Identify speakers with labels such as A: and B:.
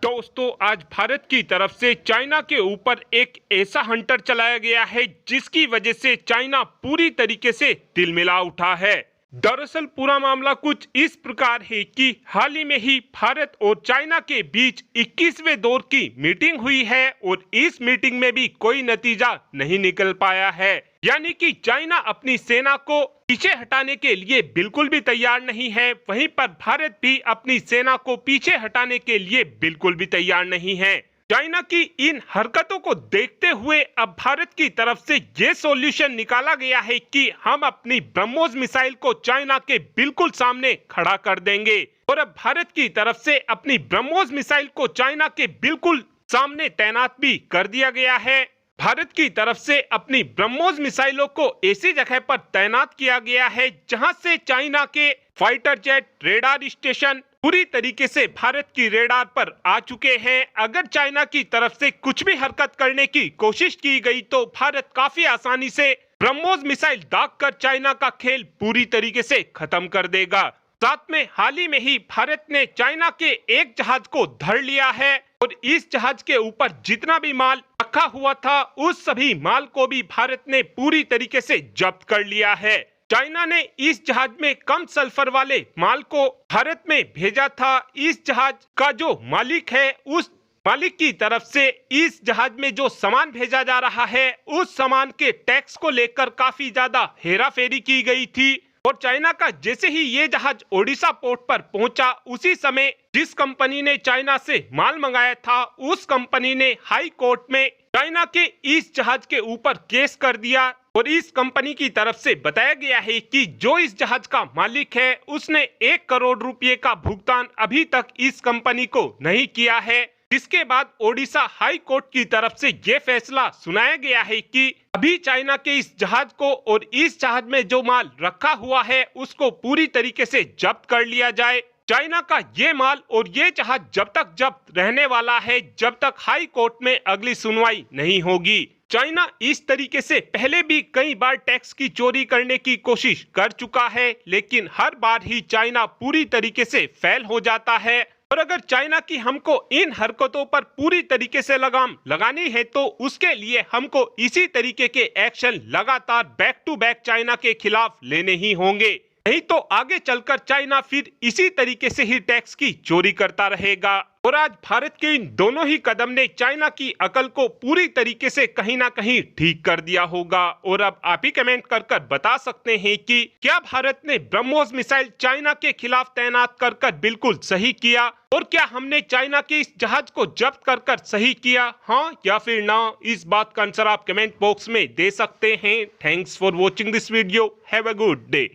A: दोस्तों, आज भारत की तरफ से चाइना के ऊपर एक ऐसा हंटर चलाया गया है जिसकी वजह से चाइना पूरी तरीके से तिलमिला उठा है। दरअसल पूरा मामला कुछ इस प्रकार है कि हाल ही में ही भारत और चाइना के बीच 21वें दौर की मीटिंग हुई है और इस मीटिंग में भी कोई नतीजा नहीं निकल पाया है। यानी कि चाइना अपनी सेना को पीछे हटाने के लिए बिल्कुल भी तैयार नहीं है, वहीं पर भारत भी अपनी सेना को पीछे हटाने के लिए बिल्कुल भी तैयार नहीं है। चाइना की इन हरकतों को देखते हुए अब भारत की तरफ से ये सॉल्यूशन निकाला गया है कि हम अपनी ब्रह्मोस मिसाइल को चाइना के बिल्कुल सामने खड़ा कर देंगे और अब भारत की तरफ से अपनी ब्रह्मोस मिसाइल को चाइना के बिल्कुल सामने तैनात भी कर दिया गया है। भारत की तरफ से अपनी ब्रह्मोस मिसाइलों को ऐसी जगह पर तैनात किया गया है जहां से चाइना के फाइटर जेट, रेडार स्टेशन पूरी तरीके से भारत की रेडार पर आ चुके हैं। अगर चाइना की तरफ से कुछ भी हरकत करने की कोशिश की गई तो भारत काफी आसानी से ब्रह्मोस मिसाइल दागकर चाइना का खेल पूरी तरीके से खत्म कर देगा। साथ में हाल ही में ही भारत ने चाइना के एक जहाज को धर लिया है और इस जहाज के ऊपर जितना भी माल रखा हुआ था उस सभी माल को भी भारत ने पूरी तरीके से जब्त कर लिया है। चाइना ने इस जहाज में कम सल्फर वाले माल को भारत में भेजा था। इस जहाज का जो मालिक है उस मालिक की तरफ से इस जहाज में जो सामान भेजा जा रहा है उस सामान के टैक्स को लेकर काफी ज्यादा हेराफेरी की गई थी और चाइना का जैसे ही ये जहाज ओडिशा पोर्ट पर पहुंचा उसी समय जिस कंपनी ने चाइना से माल मंगाया था उस कंपनी ने हाई कोर्ट में चाइना के इस जहाज के ऊपर केस कर दिया और इस कंपनी की तरफ से बताया गया है कि जो इस जहाज का मालिक है उसने 1 करोड़ रुपए का भुगतान अभी तक इस कंपनी को नहीं किया है। जिसके बाद ओडिशा हाई कोर्ट की तरफ से ये फैसला सुनाया गया है कि अभी चाइना के इस जहाज को और इस जहाज में जो माल रखा हुआ है उसको पूरी तरीके से जब्त कर लिया जाए। चाइना का ये माल और ये जहाज जब तक जब्त रहने वाला है जब तक हाई कोर्ट में अगली सुनवाई नहीं होगी। चाइना इस तरीके से पहले भी कई बार टैक्स की चोरी करने की कोशिश कर चुका है, लेकिन हर बार ही चाइना पूरी तरीके से फेल हो जाता है। और अगर चाइना की हमको इन हरकतों पर पूरी तरीके से लगाम लगानी है तो उसके लिए हमको इसी तरीके के एक्शन लगातार बैक टू बैक चाइना के खिलाफ लेने ही होंगे, नहीं तो आगे चलकर चाइना फिर इसी तरीके से ही टैक्स की चोरी करता रहेगा। और आज भारत के इन दोनों ही कदम ने चाइना की अकल को पूरी तरीके से कहीं ना कहीं ठीक कर दिया होगा। और अब आप ही कमेंट कर बता सकते हैं कि क्या भारत ने ब्रह्मोस मिसाइल चाइना के खिलाफ तैनात कर बिल्कुल सही किया और क्या हमने चाइना के इस जहाज को जब्त कर सही किया, हाँ या फिर ना? इस बात का आंसर आप कमेंट बॉक्स में दे सकते हैं। Thanks for watching this video. Have a good day.